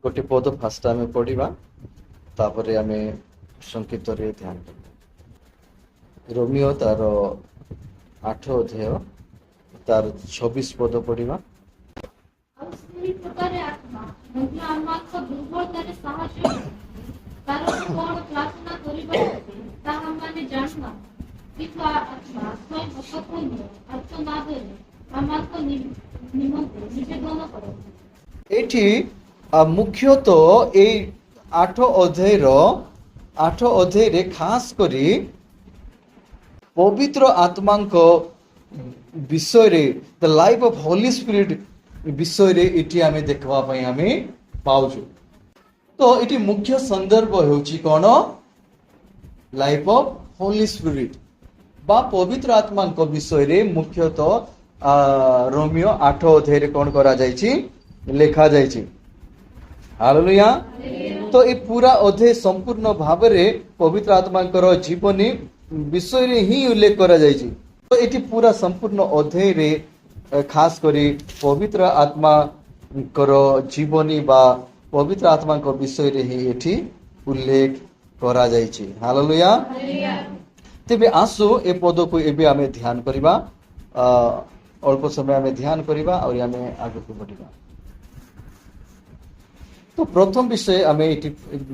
गोटे पद फास्ट आम पढ़ा तापर आम संक्षिप्त ध्यान कर रोमियो तार 8 अध्याय तार 26 पद पढ़ा। एठी मुख्यतः ए 8 अध्याय खास करी पवित्र आत्मा विषय रे the life of Holy spirit विषय रे इटी आमे देखबा पई आमे पाउछु। तो इटी मुख्य संदर्भ होउची कोन लाइफ ऑफ होली स्पिरिट बा पवित्र आत्मा को विषय रे मुख्यतः रोमियो 8 अध्याय रे कोन करा जायछि लेखा जायछि। हालेलुया। तो ये पूरा अध्याय संपूर्ण भाव में पवित्र आत्मा जीवनी विषय रे ही उल्लेख करा जायछि। तो ये पूरा संपूर्ण अध्याय रे खास करी पवित्र आत्मा जीवनी बा पवित्र आत्मा को विषय रे ही एठी उल्लेख करा जायछि। हालेलुया। तेबे आसु ए पद को एबे आमे ध्यान करिबा, अल्प समय आमे ध्यान करिबा और आमे आगे को बढ़िबा। तो प्रथम विषय आमे इटी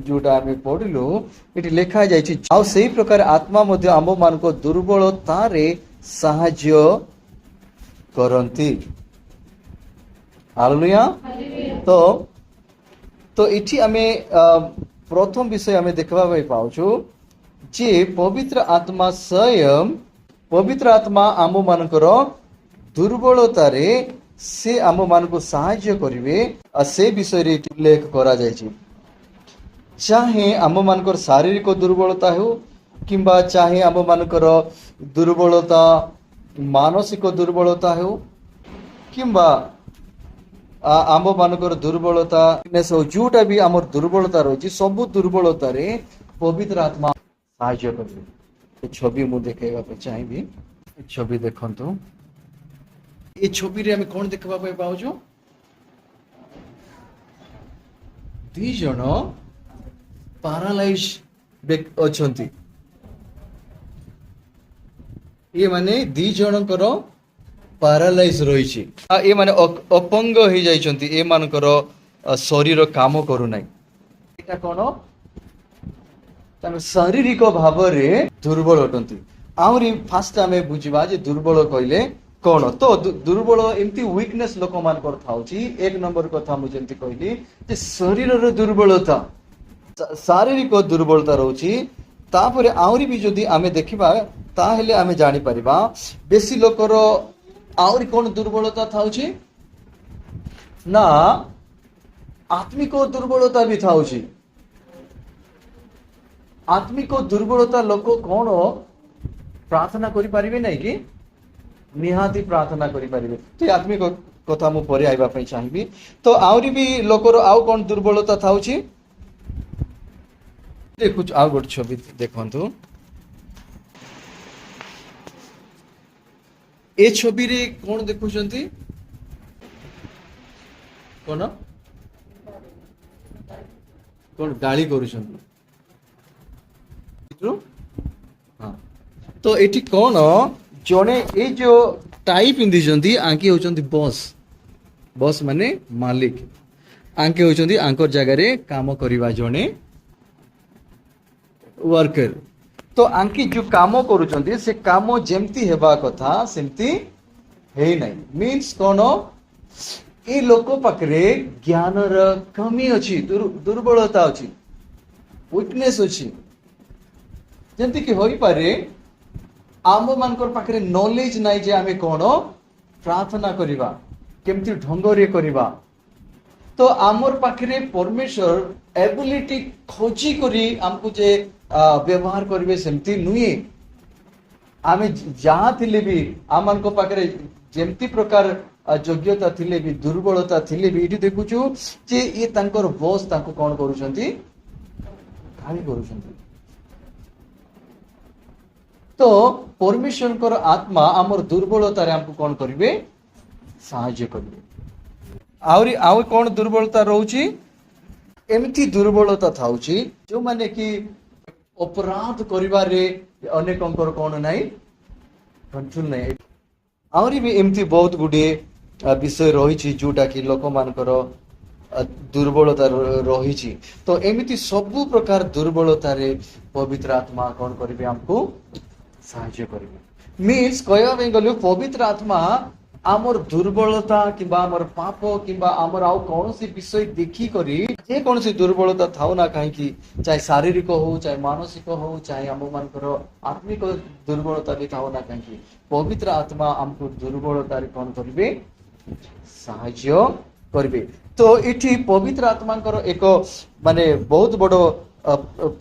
जोटा आमे पढिलु इटी लेखा जायछि आ सेही प्रकार आत्मा मध्ये आम मानको दुर्बलता रे सहाय्य करंती। हालेलुया। तो इटी आमे प्रथम विषय आमे देखबा पाई पाउछु जे पवित्र आत्मा स्वयं पवित्र आत्मा आम मानकर दुर्बलता रे से आम मान को साहाय्य करिवे से विषय रे उल्लेख करा जायछि। चाहे आम मानकर शारीरिक दुर्बलता हो किंबा चाहे आम मानकर दुर्बलता मानसिक दुर्बलता हो किंबा आम मानकर दुर्बलता जोटा भी आम दुर्बलता रही सब दुर्बलता रे पवित्र आत्मा साहाय्य करिवे। छवि मु देखेबा चाहिए छवि देखंतु। ये छवि रे हमें कौन देखबा पाई पाउछु दी जण पैरालाइज अछंती। ये माने दी जनकर पैरालाइज रहिछि ए माने अपंग हो जाइछंती ए मानकर शरीर काम करू नै। एटा कोन तमे शारीरिक भाव रे दुर्बल अटंती। आउरी फास्ट आमे बुझिबा जे दुर्बल कइले कौन। तो दुर्बल एमती वीकनेस लोक मान थाउची। एक नंबर कथा मु जेमती कहली जे शरीर रो दुर्बलता शारीरिक दुर्बलता रहउची। तापरे आउरी भी जदी आमे देखिबा ताहेले आमे जानि परिबा बेसी लोकर आउरी कोन दुर्बलता थाउची ना आत्मिक दुर्बलता भी थाउची। आत्मिक दुर्बलता लोक कोन प्रार्थना करि परिबे नै कि निहाती प्रार्थना करि परिबे। तो आत्मिक कथा मु परे आइबा पई चाहिबी। तो आउरी भी लोकर आउ कोन दुर्बलता थाउची देखु आउ गोट छवि देखंतु। ए छवि रे कोन देखुचंती कोन कोन गाली करूचंती। हां तो एठी कोन जने ए जो टाई पिंधी आंके होचंती बॉस। बॉस माने मालिक। आंके होचंती आंकर जगह रे काम करिवा जने वर्कर। तो आंकी जो काम करूचंती से काम जेमती हेबा कथा सेमती हे नै। मीन्स कोन ए लोक पाखरे ज्ञान र कमी अछि दुर्बलता अछि वीकनेस अछि। जेमती कि होई पारे आम मानकर पाखरे नॉलेज नाइ जे आमे कोन प्रार्थना करिबा केमती ढंग रे करिबा। तो आमर पाखरे परमेश्वर एबिलिटी खोजी करी हमको जे व्यवहार करिवे सेमती नुए। आमे जहाँ थिले भी आमान को पाखरे जेमती प्रकार योग्यता थिले भी दुर्बलता थिले भी इठी देखुछु जे ये तांकर बॉस तांको कोन करूछंती गाली करूछंती। तो परमेश्वर कर आत्मा आमर दुर्बलता रे हमको कौन करिवे साहाय्य करिवे। आउरी आउ कौन दुर्बलता रहउची एमती दुर्बलता थाउची जो माने कि अपराध करिबारे अनेकंकर कोन नाही कंट्रोल नाही आउरी भी एमती बहुत गुडे विषय रही जोटा कि लोक मानकर दुर्बलता रही तो एमती सबु प्रकार दुर्बलता रे पवित्र आत्मा कौन करेंगे हमको साहाय्य करेंगे मीन्स कहवा गलु पवित्र आत्मा आमर दुर्बलता किंबा आमर पाप किंबा आमर आउ कौन सी विषय देखी करी जे कौन सी दुर्बलता थाउ ना कहीं चाहे शारीरिक हो चाहे मानसिक हो चाहे आम मानकर आत्मिक दुर्बलता भी थाउ ना कहीं पवित्र आत्मा हमको दुर्बलता कौन करेंगे साहाय्य करेंगे तो इठी पवित्र आत्मा एक माने बहुत बड़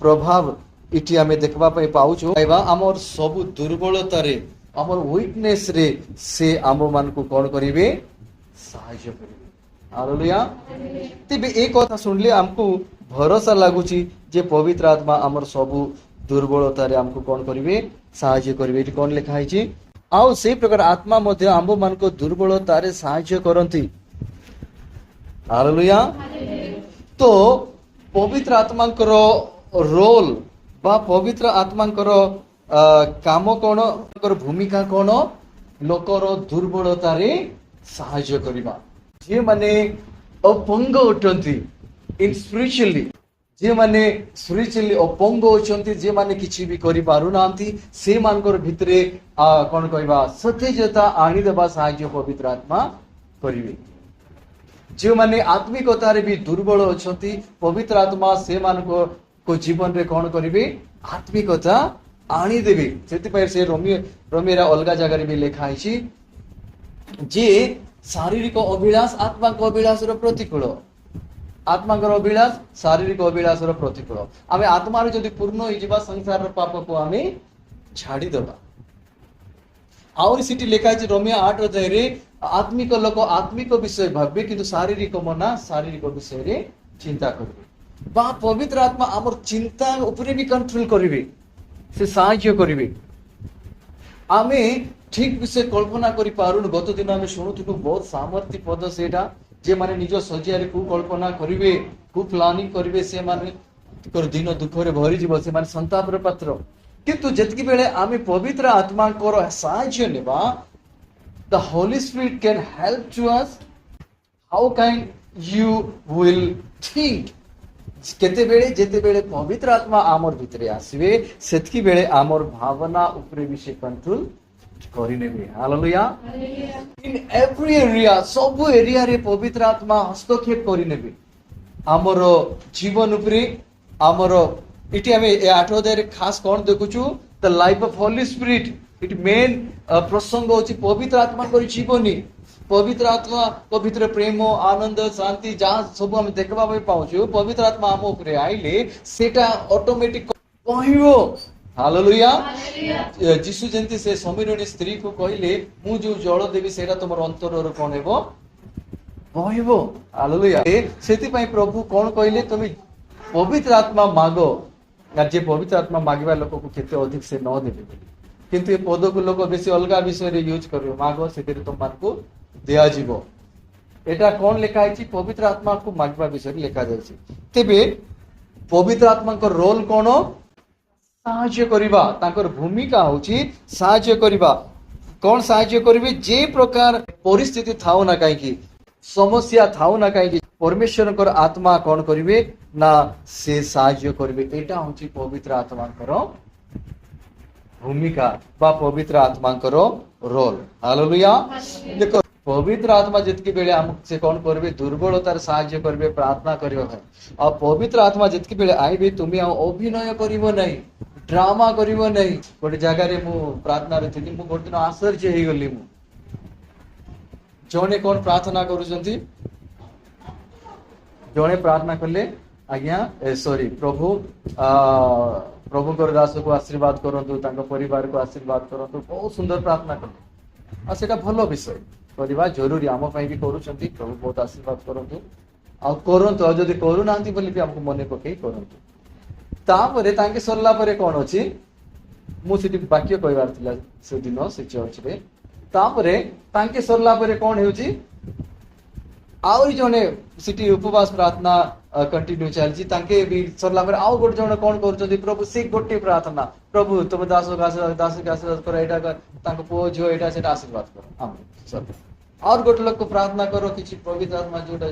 प्रभाव इठी आमे देखबा पई पाउछु आमर सब दुर्बलता रे आमर वीकनेस रे से आम मान को कौन करेंगे साहाय्य करेंगे हालेलुया तेबे एक कथा सुनले हमको भरोसा लागुची जे पवित्र आत्मा आमर सब दुर्बलता रे हमको कौन करेंगे साहाय्य करेंगे इठी कौन लिखा है आउ से प्रकार आत्मा मध्य आम मान को दुर्बलता रे साहाय्य करंती हालेलुया तो पवित्र आत्मा रोल बा पवित्र आत्मा काम कौन भूमिका कौन लोकर दुर्बलता रे साहाय्य करिबा जे माने अपंग उठंती इन स्पिरिचुअली जे माने स्पिरिचुअली अपंग होचंती जे माने किछि भी करि पारु नांती से मानकर भितरे कोन कहबा सतेजता आनी देबा साहाय्य पवित्र आत्मा करिवे जे माने आत्मिकता रे भी दुर्बल होचंती पवित्र आत्मा से मानको को जीवन रे कोन करिवे आत्मिकता आनी देवी से रोमिरा अलग जगह भी लिखा है जे शारीरिक अभिलाष आत्मा अभिलाष प्रतिकूल आत्मा अभिलाष शारीरिक अभिलाष प्रतिकूल आम आत्मा जदि पूर्ण हो संसार पाप को आम छाड़ीदबा आउरी सिटी लिखा है रोमिया 8 अध्याय आत्मिक लोक आत्मिक विषय भावे किंतु शारीरिक मना शारीरिक विषय रे चिंता करेंगे बा पवित्र आत्मा आमर चिंता उपरे भी कंट्रोल करेंगे से साहाय्य करेंगे आमे ठीक विषय कल्पना करि पारुन गत दिन आमे शुणुथुलु बहुत सामर्थ्य पद सेटा जे माने निज सजिया रे को कल्पना करिवे को प्लानिंग करिवे से माने कर दिन दुख रे भरि जीव से माने संताप रे पात्र किंतु जतकी बेले आमे पवित्र आत्मा को साहाय्य नेबा the Holy Spirit can help to us how can you will think केते बेले जेते बेले पवित्र आत्मा आमर भितरे आसीबे सेतकी बेले आमर भावना उपरे विषय कंट्रोल करिनेबे hallelujah in every area sub area रे पवित्र आत्मा हस्तक्षेप करिनेबे आमर जीवन उपरे आमर इटी हमें 8 अध्याय खास कोन देखुछु the life of Holy Spirit it main प्रसंग होची पवित्र आत्मा को जीवनी पवित्र आत्मा को भीतर प्रेम आनंद शांति जहाँ सब हम देखबा पाउछु पवित्र आत्मा आम उपरे आइले सेटा ऑटोमेटिक कहइबो हालेलुया जीसु जंती से समीरणी स्त्री को कहले मु जो जल देवी सेटा तमर अंतर रो कोन हेबो कहइबो हालेलुया सेति पई प्रभु कोन कहले तुम पवित्र आत्मा मागो जे पवित्र आत्मा मागिबा लोक को केते अधिक से न देबे किंतु ये पद को लोक बेसी अलग विषय रे यूज करियो मागो सेति तुम मानकु दिया जीवो एटा कौन लिखा है पवित्र आत्मा को मागवा विषय लिखा जाए तेबे पवित्र आत्मा को रोल कौन साहाय्य करिबा तांकर भूमिका होची साहाय्य करिबा कौन साहाय्य करिवे जे प्रकार परिस्थिति थाउ ना कहीं समस्या थाउ ना कहीं परमेश्वर को आत्मा कौन करिवे ना से साहाय्य करिवे एटा होची पवित्र आत्मा को भूमिका बा पवित्र आत्मा को रोल हालेलुया देखो पवित्र आत्मा जितकी बेले हम से कौन करबे दुर्बलतार साहाय्य करबे प्रार्थना करियो है और पवित्र आत्मा जितकी बेले आइबे तुमी अभिनय करिवो नहीं ड्रामा करिवो नहीं गोटे जगह रे मु प्रार्थना रे थिली मु गोटे दिन आश्चर्य हे गली मु जने कौन प्रार्थना करूचंती जने प्रार्थना करले आज्ञा सॉरी प्रभु प्रभु को दास को आशीर्वाद करंतु तांको परिवार को आशीर्वाद करंतु बहुत सुंदर प्रार्थना करले आ सेटा भलो विषय करवा जरूरी आम भी करूछंती प्रभु बहुत आशीर्वाद करंतु आ करंतु आ जदी करू नांती बोली भी हमको मने पकई करंतु तापरे तांके सरला परे कोन अछि मु सिटी वाक्य कहबार थिला से दिन से चर्च रे तापरे तांके सरला परे कोन हेउची ଆହୁରି ଜଣେ ସେଠି ଉପବାସ ପ୍ରାର୍ଥନା କଣ୍ଟିନ୍ୟୁ ଚାଲିଛି, ତାଙ୍କେ ବି ସରିଲା ପରେ ଆଉ ଗୋଟେ ଜଣେ କଣ କରୁଛନ୍ତି, ପ୍ରଭୁ ସେ ଗୋଟେ ପ୍ରାର୍ଥନା, ପ୍ରଭୁ ତମେ ଦାସକୁ ଆଶୀର୍ବାଦ କର, ଏଇଟା ତାଙ୍କ ପୁଅ ଝିଅ ଏଇଟା ସେଟା ଆଶୀର୍ବାଦ କର। ଆଉ ଗୋଟେ ଲୋକ ପ୍ରାର୍ଥନା କର କିଛି ପବିତ୍ର ଆତ୍ମା ଯୋଉଟା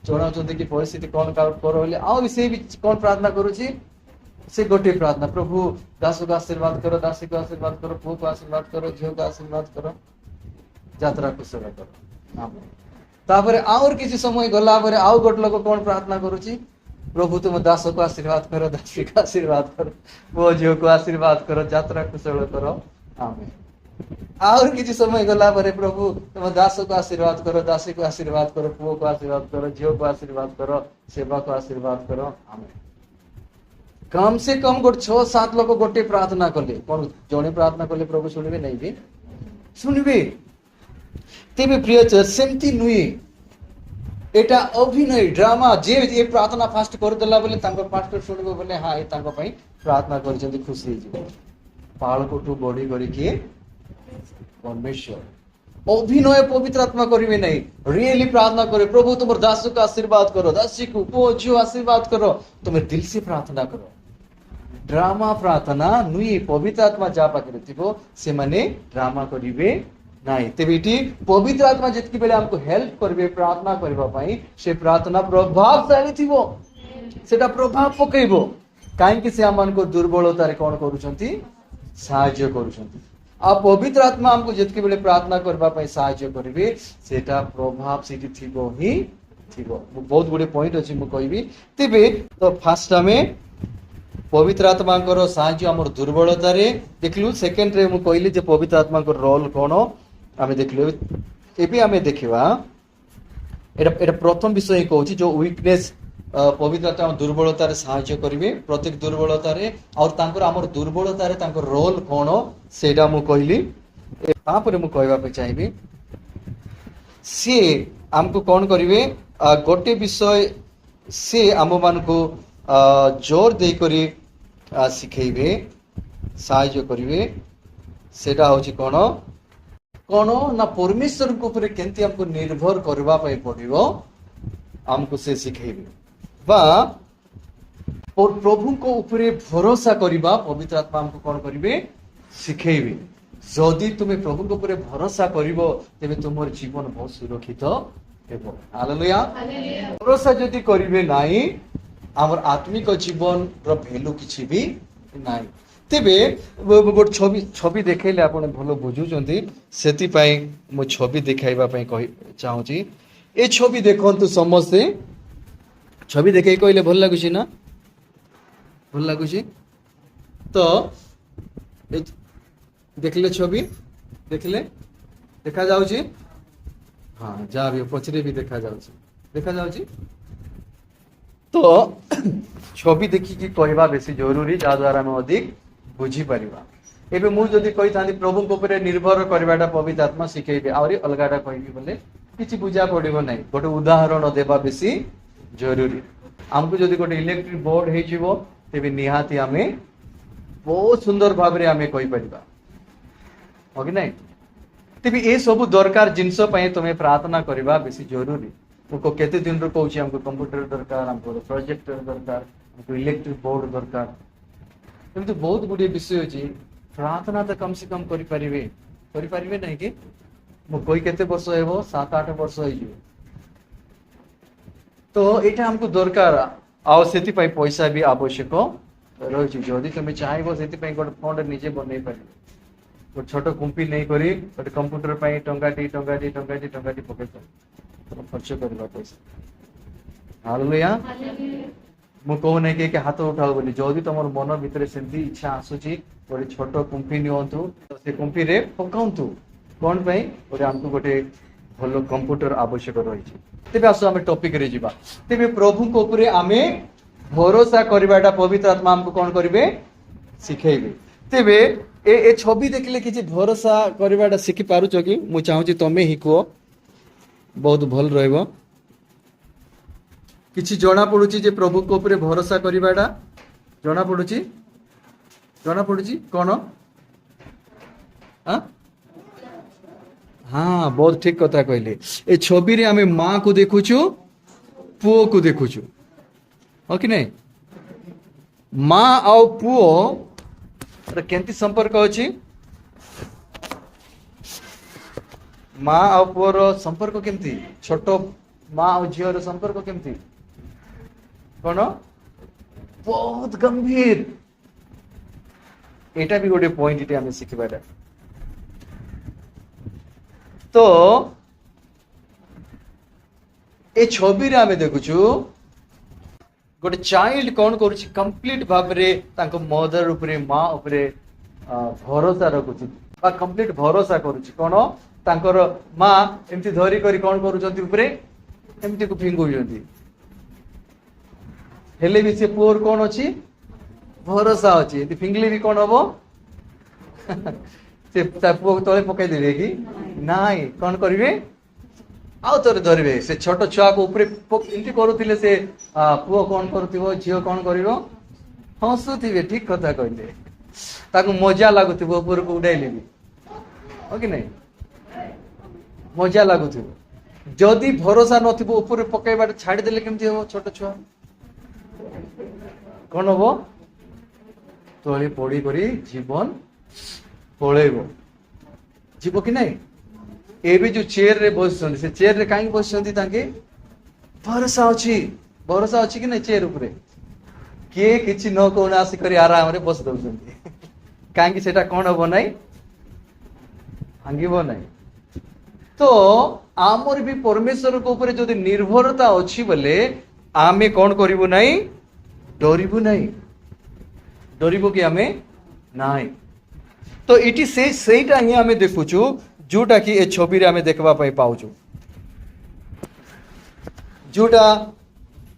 ଜଣାଉଛନ୍ତି କି ପରିସ୍ଥିତି କଣ କର ବୋଲି, ଆଉ ସେ ବି କଣ ପ୍ରାର୍ଥନା କରୁଛି, ସେ ଗୋଟିଏ ପ୍ରାର୍ଥନା, ପ୍ରଭୁ ଦାସକୁ ଆଶୀର୍ବାଦ କର, ଦାସୀକୁ ଆଶୀର୍ବାଦ କର, ପୁଅକୁ ଆଶୀର୍ବାଦ କର, ଝିଅକୁ ଆଶୀର୍ବାଦ କର, ଯାତ୍ରା କୁଶଳ କର। ତାପରେ ଆହୁରି କିଛି ସମୟ ଗଲା ପରେ ଆଉ ଗୋଟେ ଲୋକ କଣ ପ୍ରାର୍ଥନା କରୁଛି, ପ୍ରଭୁ ତୁମ ଦାସକୁ ଆଶୀର୍ବାଦ କର, ଦାସୀକୁ ଆଶୀର୍ବାଦ କର, ପୁଅ ଝିଅକୁ ଆଶୀର୍ବାଦ କର, ଯାତ୍ରା କୁଶଳ କର। ଆମେନ୍। ଆହୁରି କିଛି ସମୟ ଗଲା ପରେ ପ୍ରଭୁ ତୁମ ଦାସକୁ ଆଶୀର୍ବାଦ କର, ଦାସୀକୁ ଆଶୀର୍ବାଦ କର, ପୁଅକୁ ଆଶୀର୍ବାଦ କର, ଝିଅକୁ ଆଶୀର୍ବାଦ କର, ସେବାକୁ ଆଶୀର୍ବାଦ କର। ଆମେନ୍। କମ ସେ କମ ଗୋଟେ 6-7 ଲୋକ ଗୋଟେ ପ୍ରାର୍ଥନା କଲେ, କଣ ଜଣେ ପ୍ରାର୍ଥନା କଲେ ପ୍ରଭୁ ଶୁଣିବେ ନାହିଁ କି? ଶୁଣିବେ। ତେବେ ପ୍ରିୟ ଚର୍ଚ୍ଚ, ସେମିତି ନୁହେଁ, এটা অভিনয় ড্রামা। যে ଏ ପ୍ରାର୍ଥନା ଫାଷ୍ଟ କରିଦେଲା ବୋଲେ ତାଙ୍କ ପାଷ୍ଟର ଶୁଣିବ ବୋଲେ ହଁ ଏ ତାଙ୍କ ପାଇଁ ପ୍ରାର୍ଥନା କରିଛନ୍ତି, ଖୁସି ହେଇଯିବ। ପାଳକଠୁ ବଢି କରିକି ପରମେଶ୍ୱର ଅଭିନୟ ପବିତ୍ର ଆତ୍ମା କରିବେ ନାହିଁ, ରିଏଲି ପ୍ରାର୍ଥନା করে, প্রভু তোমার দাসকে আশীর্বাদ করো, দাসীକୁ পুଅ ঝিଅ আশীর্বাদ করো, তুমি দিল से ପ୍ରାର୍ଥନା କର। ଡ୍ରାମା ପ୍ରାର୍ଥନା ନୁହେଁ, ପବିତ୍ର ଆତ୍ମା ଯାହା ପାଖରେ ଥିବ ସେମାନେ ଡ୍ରାମା କରିବେ ନାହିଁ। ତେବେ ଏଠି ପବିତ୍ର ଆତ୍ମା ଯେତିକି ବେଳେ ଆମକୁ ହେଲ୍ପ କରିବେ ପ୍ରାର୍ଥନା କରିବା ପାଇଁ, ସେ ପ୍ରାର୍ଥନା ପ୍ରଭାବଶାଳୀ ଥିବ, ସେଟା ପ୍ରଭାବ ପକେଇବ। କାହିଁକି? ସେ ଆମମାନଙ୍କ ଦୁର୍ବଳତାରେ କଣ କରୁଛନ୍ତି, ସାହାଯ୍ୟ କରୁଛନ୍ତି। ଆଉ ପବିତ୍ର ଆତ୍ମା ଆମକୁ ଯେତିକି ବେଳେ ପ୍ରାର୍ଥନା କରିବା ପାଇଁ ସାହାଯ୍ୟ କରିବେ, ସେଟା ପ୍ରଭାବ ସେଠି ଥିବ ହିଁ ଥିବ। ବହୁତ ଗୁଡିଏ ପଏଣ୍ଟ ଅଛି ମୁଁ କହିବି। ତେବେ ତ ଫାଷ୍ଟ ଆମେ ପବିତ୍ର ଆତ୍ମାଙ୍କର ସାହାଯ୍ୟ ଆମର ଦୁର୍ବଳତାରେ ଦେଖିଲୁ। ସେକେଣ୍ଡରେ ମୁଁ କହିଲି ଯେ ପବିତ୍ର ଆତ୍ମାଙ୍କର ରୋଲ କଣ ଆମେ ଦେଖିଲୁ। ଏବେ ଆମେ ଦେଖିବା, এটা ପ୍ରଥମ ବିଷୟ ହିଁ କହୁଛି, ଯୋଉ ୱିକନେସ୍, ପବିତ୍ର ଆତ୍ମା ଦୁର୍ବଳତାରେ ସାହାଯ୍ୟ କରିବେ, ପ୍ରତ୍ୟେକ ଦୁର୍ବଳତାରେ। ଆଉ ତାଙ୍କର ଆମର ଦୁର୍ବଳତାରେ ତାଙ୍କର ରୋଲ କଣ ସେଇଟା ମୁଁ କହିଲି। ତାପରେ ମୁଁ କହିବା ପାଇଁ ଚାହିଁବି, ସିଏ ଆମକୁ କଣ କରିବେ, ଗୋଟେ ବିଷୟ ସେ ଆମମାନଙ୍କୁ ଜୋର ଦେଇକରି ଶିଖେଇବେ, ସାହାଯ୍ୟ କରିବେ। ସେଟା ହଉଛି କଣ କଣ ନା ପରମେଶ୍ୱରଙ୍କ ଉପରେ କେମିତି ଆମକୁ ନିର୍ଭର କରିବା ପାଇଁ ପଡିବ, ଆମକୁ ସେ ଶିଖେଇବେ। ବା ପ୍ରଭୁଙ୍କ ଉପରେ ଭରସା କରିବା ପବିତ୍ର ଆତ୍ମା ଆମକୁ କଣ କରିବେ, ଶିଖେଇବେ। ଯଦି ତୁମେ ପ୍ରଭୁଙ୍କ ଉପରେ ଭରସା କରିବ, ତେବେ ତୁମର ଜୀବନ ବହୁତ ସୁରକ୍ଷିତ ହେବ। ହାଲେଲୁୟା। ଭରସା ଯଦି କରିବେ ନାହିଁ, ଆମର ଆତ୍ମିକ ଜୀବନର ଭ୍ୟାଲୁ କିଛି ବି ନାହିଁ। ତେବେ ଗୋଟେ ଛବି ଦେଖେଇଲେ ଆପଣ ଭଲ ବୁଝୁଛନ୍ତି, ସେଥିପାଇଁ ମୁଁ ଛବି ଦେଖାଇବା ପାଇଁ ଚାହୁଁଛି। ଏ ଛବି ଦେଖନ୍ତୁ ସମସ୍ତେ, ଛବି ଦେଖେଇ କହିଲେ ଭଲ ଲାଗୁଛି ନା? ଭଲ ଲାଗୁଛି ତ ଦେଖିଲେ ଛବି, ଦେଖିଲେ ଦେଖାଯାଉଛି? ହଁ, ଯାହା ବି ପଛରେ ବି ଦେଖାଯାଉଛି, ଦେଖାଯାଉଛି। ତ ଛବି ଦେଖିକି କହିବା ବେଶୀ ଜରୁରୀ, ଯାହା ଦ୍ୱାରା ଆମେ ଅଧିକ ବୁଝିପାରିବା। ଏବେ ମୁଁ ଯଦି କହିଥାନ୍ତି ପ୍ରଭୁଙ୍କ ଉପରେ ନିର୍ଭର କରିବାଟା ପବିତ୍ର ଆତ୍ମା ଶିଖେଇବେ, ଆହୁରି ଅଲଗାଟା କହିବି ବୋଲେ କିଛି ବୁଝା ପଡିବ ନାହିଁ। ଗୋଟେ ଉଦାହରଣ ଦେବା ବେଶୀ ଜରୁରୀ। ଆମକୁ ଯଦି ଗୋଟେ ଇଲେକ୍ଟ୍ରିକ ବୋର୍ଡ ହେଇଯିବ, ତେବେ ନିହାତି ଆମେ ବହୁତ ସୁନ୍ଦର ଭାବରେ ଆମେ କହିପାରିବା, ହଁ କି ନାଇଁ? ତେବେ ଏ ସବୁ ଦରକାର ଜିନିଷ ପାଇଁ ତମେ ପ୍ରାର୍ଥନା କରିବା ବେଶୀ ଜରୁରୀ। ମୁଁ କେତେ ଦିନରୁ କହୁଛି, ଆମକୁ କମ୍ପ୍ୟୁଟର ଦରକାର, ଆମକୁ ପ୍ରୋଜେକ୍ଟର ଦରକାର, ଆମକୁ ଇଲେକ୍ଟ୍ରିକ ବୋର୍ଡ ଦରକାର। ଏମିତି ବହୁତ ଗୁଡିଏ ବିଷୟ ଅଛି। ପ୍ରାର୍ଥନା ତ କମ ସେ କମ କରିପାରିବେ ନାହିଁ କି? ମୁଁ କହି କେତେ ବର୍ଷ ହେବ, 7-8 ବର୍ଷ ହେଇଯିବ। ତ ଏଇଟା ଆମକୁ ଦରକାର, ଆଉ ସେଥିପାଇଁ ପଇସା ବି ଆବଶ୍ୟକ ରହିଛି। ଯଦି ତମେ ଚାହିଁବ ସେଥିପାଇଁ ଗୋଟେ ଫଣ୍ଡ ନିଜେ ବନେଇ ପାରିବ। ଗୋଟେ ଛୋଟ କୁମ୍ପି ନେଇକରି ଗୋଟେ କମ୍ପ୍ୟୁଟର ପାଇଁ ଟଙ୍କାଟି ପକେଇ ଖର୍ଚ୍ଚ କରିବା ପଇସା। ହାଲେଲୁୟା। ମୁଁ କହୁନାହିଁ କି ହାତ ଉଠାଉ ବୋଲି। ଯଦି ତମର ମନ ଭିତରେ ସେମିତି ଇଚ୍ଛା ଆସୁଛି, ଗୋଟେ ଛୋଟ କୁମ୍ପି ନିଅନ୍ତୁ, ସେ କୁମ୍ପିରେ ପକାନ୍ତୁ। କଣ ପାଇଁ? ଗୋଟେ ଆମକୁ ଗୋଟେ ଭଲ କମ୍ପ୍ୟୁଟର ଆବଶ୍ୟକ ରହିଛି। ତେବେ ଆସ ଆମେ ଟପିକରେ ଯିବା। ତେବେ ପ୍ରଭୁଙ୍କ ଉପରେ ଆମେ ଭରସା କରିବାଟା ପବିତ୍ର ଆତ୍ମା ଆମକୁ କଣ କରିବେ, ଶିଖେଇବେ। ତେବେ ଏ ଛବି ଦେଖିଲେ କିଛି ଭରସା କରିବାଟା ଶିଖି ପାରୁଛ କି? ମୁଁ ଚାହୁଁଛି ତମେ ହିଁ କୁହ, ବହୁତ ଭଲ ରହିବ। କିଛି ଜଣା ପଡୁଛି ଯେ ପ୍ରଭୁଙ୍କ ଉପରେ ଭରସା କରିବାଟା ଜଣା ପଡୁଛି? କଣ? हाँ बहुत ठीक कथा कहले ए छवि रे आमे माँ को देखुछु पुओ को देखुछु हो कि नहीं माँ आउ पुओ केमती संपर्क अछि माँ आउ पुओर संपर्क केमती छोट माँ आउ झीर संपर्क केमती कौन बहुत गंभीर एटा भी गोटे पॉइंट इटे आमे शिखिबाटा तो ए छवि रे आमे देखुछु गोटे चाइल्ड कौन करुछि कंप्लीट भाव रे तांको मदर उपरे माँ उपरे भरोसा रखुछि बा कंप्लीट भरोसा करुछि कोन तांकर माँ एमती धरी करी कौन करूछंती उपरे एमती को फिंगुछंती हेले भी से पुअर कौन अछि भरोसा अछि एती फिंगले भी कौन हबो से ता पुओ तळे पकाई देबे कि नाइ कौन करिवे आउ तोरे धरबे से छोट छुआ को ऊपर एमती करूथिले से पुओ कौन करूथिबो झियो कौन करिवो हंसुथिबे ठीक कथा कहले ताको मजा लागुथिबो ऊपर को उडाइले भी हो कि नहीं मजा लागुथिबो जदि भरोसा नथिबो ऊपर पकाइबाट छाडी देले केमती हो छोट छुआ कौन हबो तळे पड़ी करी जीवन पळेबो जीवो कि नहीं एबे जो चेयर रे बसछन से चेयर रे काई बसछन ताके भरोसा अछि कि नहीं चेयर ऊपर के किछि न कोन आसी करी आराम रे बस दउछन काई सेटा कोन हबो नहीं भांगिबो नहीं तो आमर भी परमेश्वर को ऊपर जदि निर्भरता अछि बोले आमे कोन करिवो नहीं डरिबो कि आमे नहीं तो इटी से सेटा ही आमे देखुछु जोटा कि ए छवि रे आमे देखबा पई पाउछु जोटा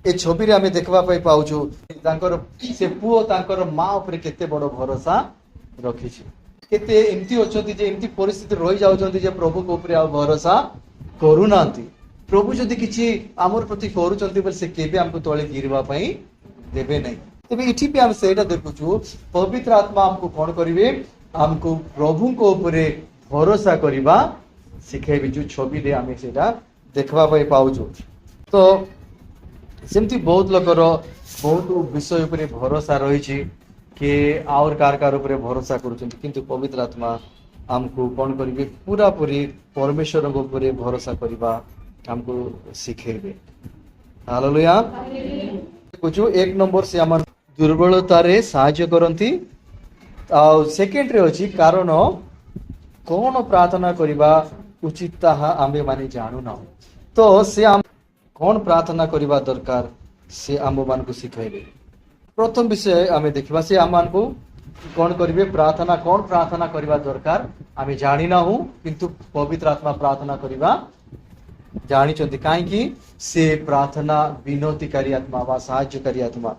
ए छवि रे आमे देखबा पई पाउछु तांकर से पुओ तांकर माँ ऊपर केते बड़ भरोसा रखिछि केते एमती अछंती जे एमती परिस्थिति रहि जाउछंती जे प्रभु को ऊपर आ भरोसा करूनांती प्रभु जदि किछि आमर प्रति करूछंती बोले से केबे हमको तळे गिरबा पई देबे नहीं तबे इठी पे हम सेटा देखुछु पवित्र आत्मा हमको कोन करिवे हमको प्रभु को ऊपर भरोसा करिबा शिखेबे जो छवि रे आमे सेटा देखबा पई पाउछु तो सेमती बहुत लोकर बहुत विषय ऊपर भरोसा रहिछि कि और कार ऊपर भरोसा करूछंती किंतु पवित्र आत्मा हमको कोन करिवे पूरा पूरी परमेश्वर को ऊपर भरोसा करिबा हमको शिखेबे हालेलुया कुछ एक नंबर से हमर दुर्बलता रे सहायता करंती आ सेकंड रे अछि कारण कौन प्रार्थना करिबा उचित ताहा आमे माने जानू ना तो से हम कौन प्रार्थना करिबा दरकार से आम मान को सिखाइबे प्रथम विषय आमे देखिबा से आम मान को कौन करिवे प्रार्थना कौन प्रार्थना करिबा दरकार आमे जानि ना हूं किंतु पवित्र आत्मा प्रार्थना करिबा जानि चंती काहे कि से प्रार्थना विनोतीकारी आत्मा वा सहायकारी आत्मा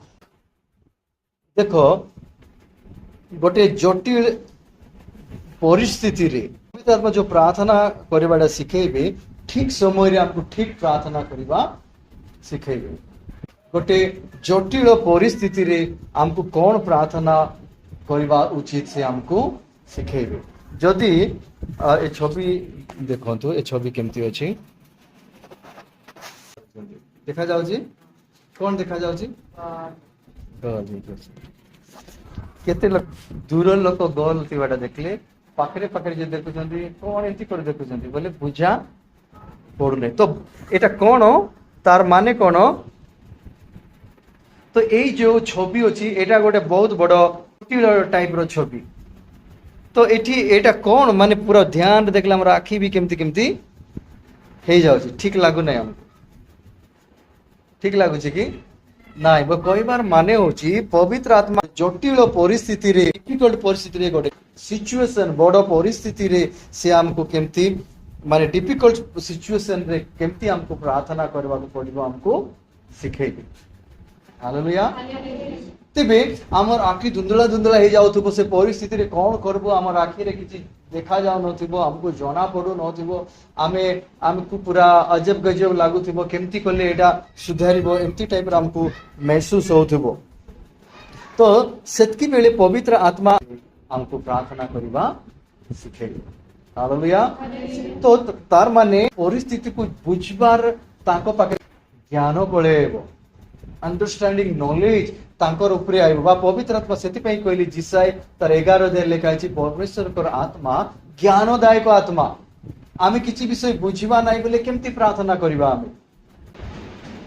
देखो गोटे जटिल परिस्थिति रे पवित्र आत्मा जो प्रार्थना करबाडा सिखेबे ठीक समय रे हमको ठीक प्रार्थना करबा सिखेबे गोटे जटिल परिस्थिति रे हमको कौन प्रार्थना करबा उचित से हमको सिखेबे जदि ए छवि देखंतु ए छवि केमती अछि देखा जाउची कौन देखा जाउची केते लोक दूर लोक गोल थिबाटा देखले पाखरे पाखरे जे देखुछंती कोन एंती कर देखुछंती बोले बुझा पड़ुने तो एटा कोन तार माने कोन तो एई जो छवि अछि एटा गोटे बहुत बड़ टाइप रो छवि तो एठी एटा कोन माने पूरा ध्यान देखला हमरा आखी भी केमती केमती हे जाउची ठीक लागु नै हमको ठीक लागुची कि नाइ वो कहबार माने होची पवित्र आत्मा जटिल परिस्थिति रे डिफिकल्ट परिस्थिति रे गोटे सिचुएशन बड़ परिस्थिति रे से हमको केमती माने डिफिकल्ट सिचुएशन रे केमती हमको प्रार्थना करबा को पड़िबो हमको सिखेबे हालेलुया तेबे हमर आखी धुंधला धुंधला हे जाउथबो से परिस्थिति रे कोन करबो हमर आखी रे किछि देखा जाउ नथिबो हमको जना पडो नथिबो आमे हमको पूरा अजब गजब लागुथिबो केमती करले एटा सुधारिबो एमती टाइप रे हमको महसूस होथबो तो सेतकी बेले पवित्र आत्मा हमको प्रार्थना करबा सिखेबे हालेलुया। तो तार माने परिस्थिति को बुझबार ताको पाखे ज्ञान पळेबो, अंडरस्टैंडिंग नॉलेज तांकर उपरे आइबो बा पवित्र आत्मा सेति पई कहली जिसाय तार 11 अध्याय लेखा अछि परमेश्वर कर आत्मा ज्ञानदायक आत्मा। आमे किछि विषय बुझिबा नाही बोले केमति प्रार्थना करिबा, आमे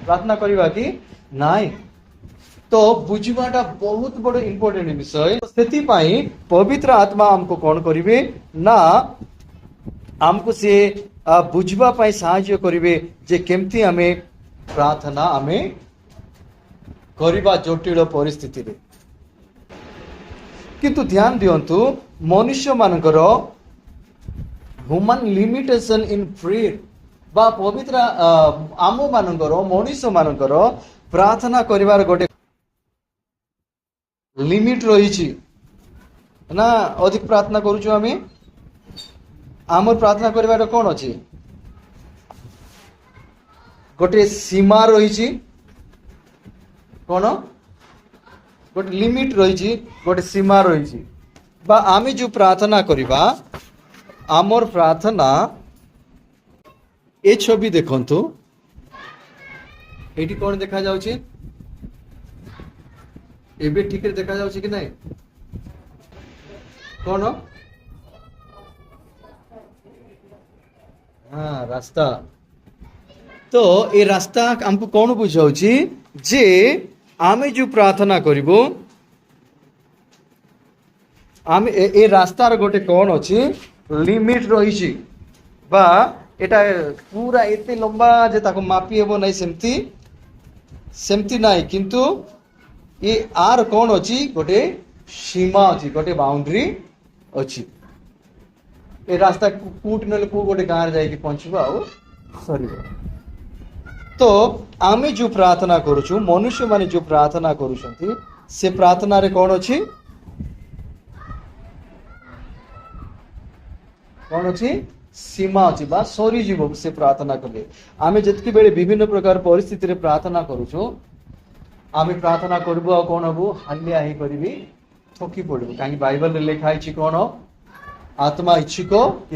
प्रार्थना करिबा कि नाही। तो बुझिबाटा बहुत बड़ इंपोर्टेंट विषय। सेति पई पवित्र आत्मा हमको कोन करिवे ना हमको से बुझबा पई सहायता करिवे जे केमति आमे प्रार्थना आमे करिबा जटिल परिस्थिति रे। किंतु ध्यान दियंतु मनुष्य मानकर ह्यूमन लिमिटेशन इन प्रेयर बा पवित्र आम मानकर मनुष्य मानकर प्रार्थना करिवार गोटे लिमिट रही ना। अधिक प्रार्थना करूछु आमे, आमर प्रार्थना करिवार कोन अछि गोटे सीमा रही, कोन गोटे लिमिट रही, गोटे सीमा रही बा आमे जो प्रार्थना करिबा आमर प्रार्थना ए छवि देखंतु एटी कोन देखा जाउछि, एबे ठीक देखा जाउछि कि नहीं कोन? हाँ रास्ता। तो ए रास्ता हमको कौन बुझाउछि जे आमे जो प्रार्थना करिबो आमे ए रास्तार गोटे कौन अछि लिमिट रही बा एटा पूरा एते लंबा जे ताको मापी हेबो नहीं सेमती नहीं, किंतु ये आर कौन अछि गोटे सीमा अछि, गोटे बाउंड्री अछि। ए रास्ता कूट नले को गोटे गाँव जाई कि पहुंचबा आ सरीबो। तो आमे जो प्रार्थना करूछु मनुष्य माने जो प्रार्थना करूछंती से प्रार्थना रे कौन अछि कौन अछि सीमा अछि बा सरी जीव से प्रार्थना कले। आमे जतकी बेले विभिन्न प्रकार परिस्थिति रे प्रार्थना करूछु आमे प्रार्थना करबो आ कोन हबो हालिया ही करबी थकी पड़बो। काहे बाइबल रे लिखा अछि कोन आत्मा इच्छुक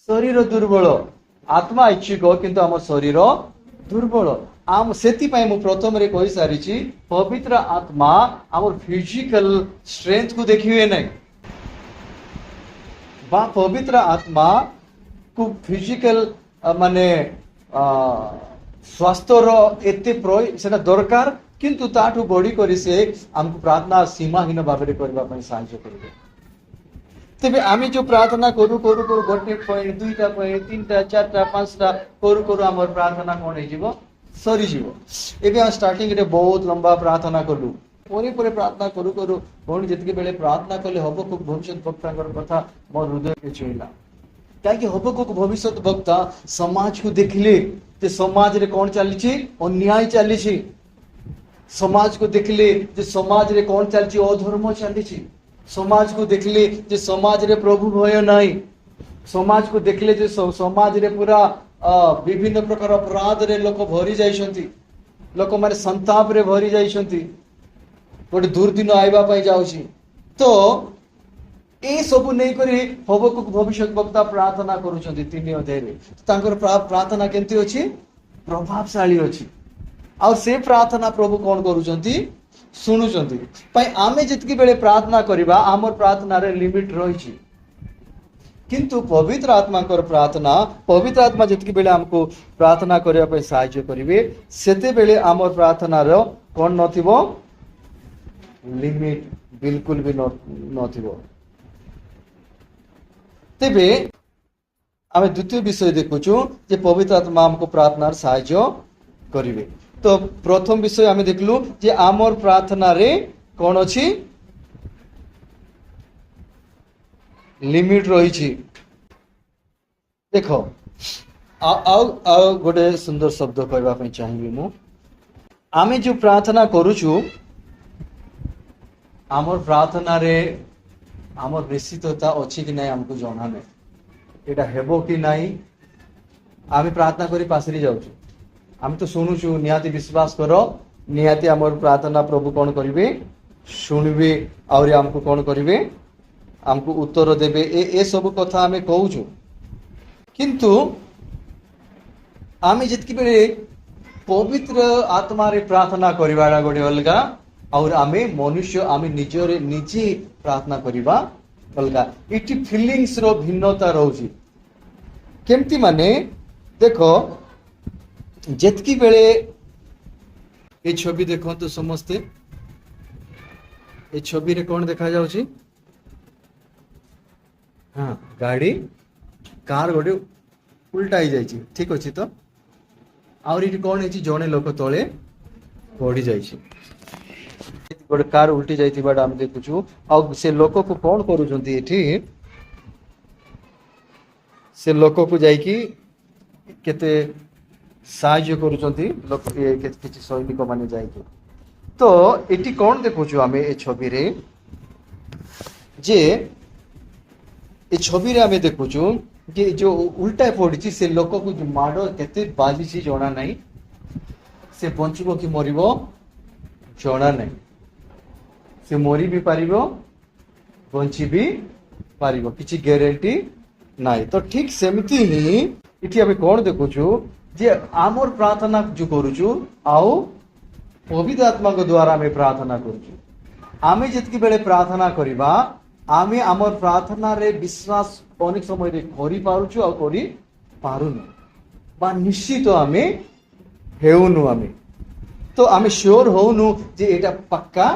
शरीर दुर्बल, आत्मा इच्छुक किंतु हम शरीर दुर्बल। आम सेति पई मु प्रथम रे कहि सारिछि पवित्र आत्मा हमर फिजिकल स्ट्रेंथ को देखिवे नै बा पवित्र आत्मा को फिजिकल माने स्वास्थ्य रो एते सेटा दरकार, किंतु ताठू बड़ी करी से हमको प्रार्थना सीमाहीन भाव करबा पई सहायता करबे। तेबे आमी जो प्रार्थना करू करू करू गोटे पॉइंट दुईटा पॉइंट तीनटा चारटा पांचटा करू करू हमर प्रार्थना कोन हे जीवो सरी जीवो। एबे हम स्टार्टिंग रे बहुत लंबा प्रार्थना करू परे परे प्रार्थना करू करू कोन जतके बेले प्रार्थना कले हबो को भविष्य वक्ताकर कथा मोर हृदय के छुइला। काहे हबो को भविष्य वक्ता समाज को देखले जे समाज रे कोन चली छी अन्याय चली छी, समाज को देखले जे समाज रे कोन चली छी अधर्म चली छी, समाज को देखले जे समाज रे प्रभु भय नहीं, समाज को देखले जे समाज रे पूरा विभिन्न प्रकार अपराध रे लोक भरी जाइछंती, लोक माने संताप रे भरी जाइछंती, गोटे दुर्दिन आइबा पई जाउछी। तो ए सब नहीं करी हबकुक भविष्य वक्ता प्रार्थना करूछंती 3 अध्याय रे। तांकर प्रार्थना केंती अछि प्रभावशाली अछि और से प्रार्थना प्रभु कोन करूछंती शुणुचंती। पई आमे जितकी बेले प्रार्थना करिबा आमर प्रार्थना रे लिमिट रही छी, किंतु पवित्र आत्मा कर प्रार्थना पवित्र आत्मा जितकी बेले हमको प्रार्थना करिया पे सहायता करिवे सेते बेले आमर प्रार्थना रो कोन नथिबो लिमिट बिल्कुल भी नथिबो। तेबे आमे द्वितीय विषय देखुछु जे पवित्र आत्मा हमको प्रार्थना सहायता करिवे। तो प्रथम विषय आमे देखलु जे आमर प्रार्थना रे कोन अछि लिमिट रही छी। देखो आओ गोटे सुंदर शब्द कहबा पई चाहिबी मु आमे जो प्रार्थना करूछु आमर प्रार्थना रे आमर निश्चितता अछि कि नै हमको जणा नै, एटा हेबो कि नै आमे प्रार्थना करी पासरी जाउछु। हम तो शुणुचु निहाती विश्वास करो निहाती आमर प्रार्थना प्रभु कौन करिवे शुणवे और हमको कौन करिवे हमको उत्तर देवे। ए सब कथा हमें कहूछु କିନ୍ତୁ ଆମେ ଯେତିକି ବେଳେ ପବିତ୍ର ଆତ୍ମାରେ ପ୍ରାର୍ଥନା କରିବାଟା ଗୋଟେ ଅଲଗା, ଆଉ ଆମେ ମନୁଷ୍ୟ ଆମେ ନିଜେ ପ୍ରାର୍ଥନା କରିବା ଅଲଗା। ଏଠି ଫିଲିଙ୍ଗସ୍ ର ଭିନ୍ନତା ରହୁଛି। କେମିତି ମାନେ ଦେଖ, ଯେତିକି ବେଳେ ଏ ଛବି ଦେଖନ୍ତୁ ସମସ୍ତେ, ଏ ଛବିରେ କଣ ଦେଖାଯାଉଛି? ହଁ, ଗାଡି କାର ଗୋଟେ ଉଲ୍ଟା ହେଇଯାଇଛି, ଠିକ ଅଛି ତ? ଆହୁରି ଏଠି କଣ ହେଇଛି? ଜଣେ ଲୋକ ତଳେ ପଡି ଯାଇଛି। ଗୋଟେ କାର ଉଲ୍ଟି ଯାଇଥିବାଟା ଆମେ ଦେଖୁଛୁ। ଆଉ ସେ ଲୋକକୁ କଣ କରୁଛନ୍ତି ଏଠି? ସେ ଲୋକକୁ ଯାଇକି କେତେ ସାହାଯ୍ୟ କରୁଛନ୍ତି ଲୋକ, କିଛି ସୈନିକ ମାନେ ଯାଇକି। ତ ଏଠି କଣ ଦେଖୁଛୁ ଆମେ ଏ ଛବିରେ? ଯେ ଏ ଛବିରେ ଆମେ ଦେଖୁଛୁ ଯେ ଯୋଉ ଉଲ୍ଟା ପଡିଛି, ସେ ଲୋକକୁ ମାଡ କେତେ ବାଜିଛି ଜଣା ନାହିଁ। ସେ ବଞ୍ଚିବ କି ମରିବ ଜଣା ନାହିଁ। ସେ ମରି ବି ପାରିବ, ବଞ୍ଚି ବି ପାରିବ, କିଛି ଗ୍ୟାରେଣ୍ଟି ନାହିଁ। ତ ଠିକ ସେମିତି ହିଁ ଏଠି ଆମେ କଣ ଦେଖୁଛୁ ଯେ ଆମର ପ୍ରାର୍ଥନା ଯୋଉ କରୁଛୁ, ଆଉ ପବିତ୍ର ଆତ୍ମାଙ୍କ ଦ୍ୱାରା ଆମେ ପ୍ରାର୍ଥନା କରୁଛୁ। ଆମେ ଯେତିକି ବେଳେ ପ୍ରାର୍ଥନା କରିବା, ଆମେ ଆମର ପ୍ରାର୍ଥନାରେ ବିଶ୍ୱାସ ଅନେକ ସମୟରେ କରିପାରୁଛୁ ଆଉ କରିପାରୁନୁ, ବା ନିଶ୍ଚିତ ଆମେ ହେଉନୁ। ତ ଆମେ ସିଓର ହଉନୁ ଯେ ଏଇଟା ପକ୍କା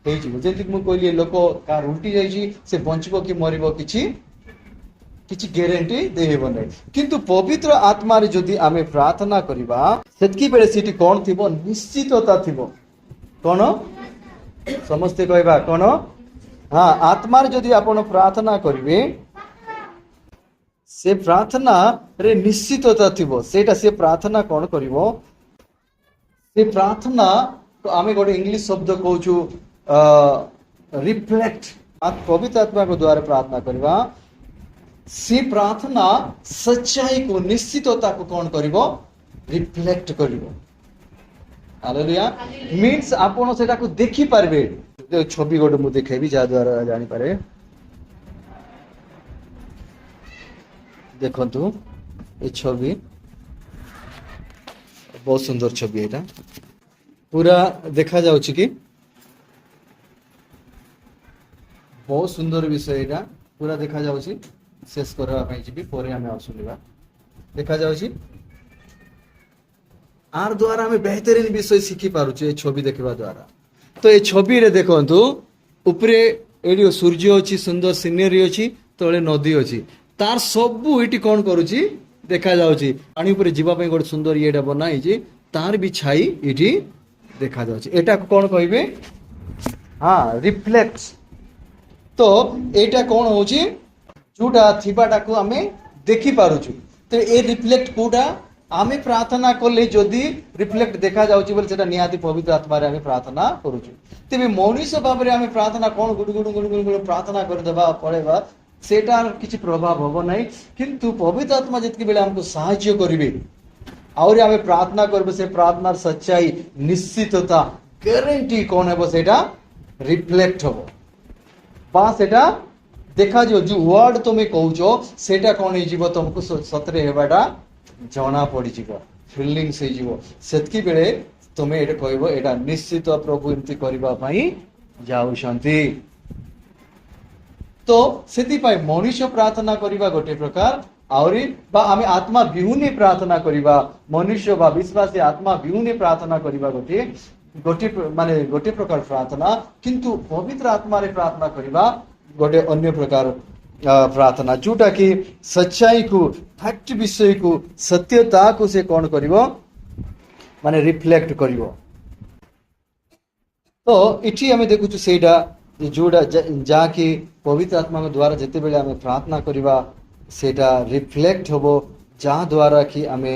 ହେଇଯିବ। ଯେମିତି ମୁଁ କହିଲି, ଲୋକ କାର ଉଲ୍ଟି ଯାଇଛି, ସେ ବଞ୍ଚିବ କି ମରିବ କିଛି ଗ୍ୟାରେଣ୍ଟି ଦେଇହେବ ନାହିଁ। କିନ୍ତୁ ପବିତ୍ର ଆତ୍ମାରେ ଯଦି ଆମେ ପ୍ରାର୍ଥନା କରିବା, ସେତିକି ବେଳେ ସେଠି କଣ ଥିବ? ନିଶ୍ଚିତତା ଥିବ। କଣ? ସମସ୍ତେ କହିବା କଣ? ହଁ, ଆତ୍ମାରେ ଯଦି ଆପଣ ପ୍ରାର୍ଥନା କରିବେ, ସେ ପ୍ରାର୍ଥନାରେ ନିଶ୍ଚିତତା ଥିବ। ସେଇଟା ସେ ପ୍ରାର୍ଥନା କଣ କରିବ? ସେ ପ୍ରାର୍ଥନା ଆମେ ଗୋଟେ ଇଂଲିଶ ଶବ୍ଦ କହୁଛୁ ରିଫ୍ଲେକ୍ଟ। ପବିତ୍ର ଆତ୍ମାଙ୍କ ଦ୍ୱାରା ପ୍ରାର୍ଥନା କରିବା, ସେ ପ୍ରାର୍ଥନା ସଚ୍ଚାଇକୁ, ନିଶ୍ଚିତତାକୁ କଣ କରିବ? ରିଫ୍ଲେକ୍ଟ କରିବ। ହାଲେଲୁୟା। ମିନ୍ସ ଆପଣ ସେଟାକୁ ଦେଖିପାରିବେ। ଛବି ଗୋଟେ ମୁଁ ଦେଖେଇବି ଯାହା ଦ୍ୱାରା ଜାଣିପାରେ। ଦେଖନ୍ତୁ ଏ ଛବି, ବହୁତ ସୁନ୍ଦର ଛବି। ଏଇଟା ପୁରା ଦେଖାଯାଉଛି କି? ବହୁତ ସୁନ୍ଦର ବିଷୟ ଏଇଟା, ପୁରା ଦେଖାଯାଉଛି। ଶେଷ କରିବା ପାଇଁ ଯିବି, ପରେ ଆମେ ଆଉ ଶୁଣିବା। ଦେଖାଯାଉଛି। ଆର ଦ୍ୱାରା ଆମେ ବେହତରୀନ ବିଷୟ ଶିଖି ପାରୁଛୁ ଏ ଛବି ଦେଖିବା ଦ୍ୱାରା। ତ ଏ ଛବିରେ ଦେଖନ୍ତୁ, ଉପରେ ଏଠି ସୂର୍ଯ୍ୟ ଅଛି, ସୁନ୍ଦର ସିନେରୀ ଅଛି, ତଳେ ନଦୀ ଅଛି। ତାର ସବୁ ଏଠି କଣ କରୁଛି? ଦେଖାଯାଉଛି। ପାଣି ଉପରେ ଯିବା ପାଇଁ ଗୋଟେ ସୁନ୍ଦର ଇଏଟା ବନା ହେଇଛି, ତାର ବି ଛାଇ ଏଠି ଦେଖାଯାଉଛି। ଏଟାକୁ କଣ କହିବେ? ହଁ, ରିଫ୍ଲେକ୍ଟ। ତ ଏଇଟା କଣ ହଉଛି? ଯୋଉଟା ଥିବାଟାକୁ ଆମେ ଦେଖି ପାରୁଛୁ। ତ ଏ ରିଫ୍ଲେକ୍ଟ କୋଉଟା? ଆମେ ପ୍ରାର୍ଥନା କଲେ ଯଦି ରିଫ୍ଲେକ୍ଟ ଦେଖାଯାଉଛି ବୋଲି, ସେଟା ନିହାତି ପବିତ୍ର ଆତ୍ମାରେ ଆମେ ପ୍ରାର୍ଥନା କରୁଛୁ। ତେବେ ମଣିଷ ଭାବରେ ଆମେ ପ୍ରାର୍ଥନା କଣ ଗୁଡୁ ଗୁଡୁ ଗୁଡୁ ଗୁଡୁ ପ୍ରାର୍ଥନା କରିଦେବା, ପଳେଇବା, ସେଟାର କିଛି ପ୍ରଭାବ ହବ ନାହିଁ। କିନ୍ତୁ ପବିତ୍ର ଆତ୍ମା ଯେତିକି ବେଳେ ଆମକୁ ସାହାଯ୍ୟ କରିବେ, ଆହୁରି ଆମେ ପ୍ରାର୍ଥନା କରିବୁ, ସେ ପ୍ରାର୍ଥନାର ସଚ୍ଚାଇ, ନିଶ୍ଚିତତା, ଗ୍ୟାରେଣ୍ଟି କଣ ହେବ? ସେଇଟା ରିଫ୍ଲେକ୍ଟ ହବ, ବା ସେଟା ଦେଖାଯିବ। ଯୋଉ ୱାର୍ଡ ତମେ କହୁଛ, ସେଇଟା କଣ ହେଇଯିବ? ତମକୁ ସତରେ ହେବାଟା ଜଣା ପଡିଯିବ, ଫିଲିଙ୍ଗସ୍ ହେଇଯିବ। ସେତିକି ବେଳେ ତମେ ଏଇଟା କହିବ, ଏଇଟା ନିଶ୍ଚିତ ପ୍ରଭୁ ଏମିତି କରିବା ପାଇଁ ଯାଉଛନ୍ତି। ତ ସେଥିପାଇଁ ମଣିଷ ପ୍ରାର୍ଥନା କରିବା ଗୋଟେ ପ୍ରକାର, ଆହୁରି ବା ଆମେ ଆତ୍ମା ବିହୁନେ ପ୍ରାର୍ଥନା କରିବା, ମନୁଷ୍ୟ ବା ବିଶ୍ୱାସୀ ଆତ୍ମା ବିହୁନେ ପ୍ରାର୍ଥନା କରିବା ଗୋଟେ ପ୍ରକାର ପ୍ରାର୍ଥନା। କିନ୍ତୁ ପବିତ୍ର ଆତ୍ମାରେ ପ୍ରାର୍ଥନା କରିବା ଗୋଟେ ଅନ୍ୟ ପ୍ରକାର ପ୍ରାର୍ଥନା, ଯୋଉଟା କି ସଚ୍ଚାଇକୁ, ଫ୍ୟାକ୍ଟ ବିଷୟକୁ, ସତ୍ୟତାକୁ ସେ କଣ କରିବ? ମାନେ ରିଫ୍ଲେକ୍ଟ କରିବ। ତ ଏଠି ଆମେ ଦେଖୁଛୁ ସେଇଟା ଯୋଉଟା ଯାହାକି ପବିତ୍ର ଆତ୍ମାଙ୍କ ଦ୍ୱାରା ଯେତେବେଳେ ଆମେ ପ୍ରାର୍ଥନା କରିବା, ସେଇଟା ରିଫ୍ଲେକ୍ଟ ହବ, ଯାହା ଦ୍ୱାରା କି ଆମେ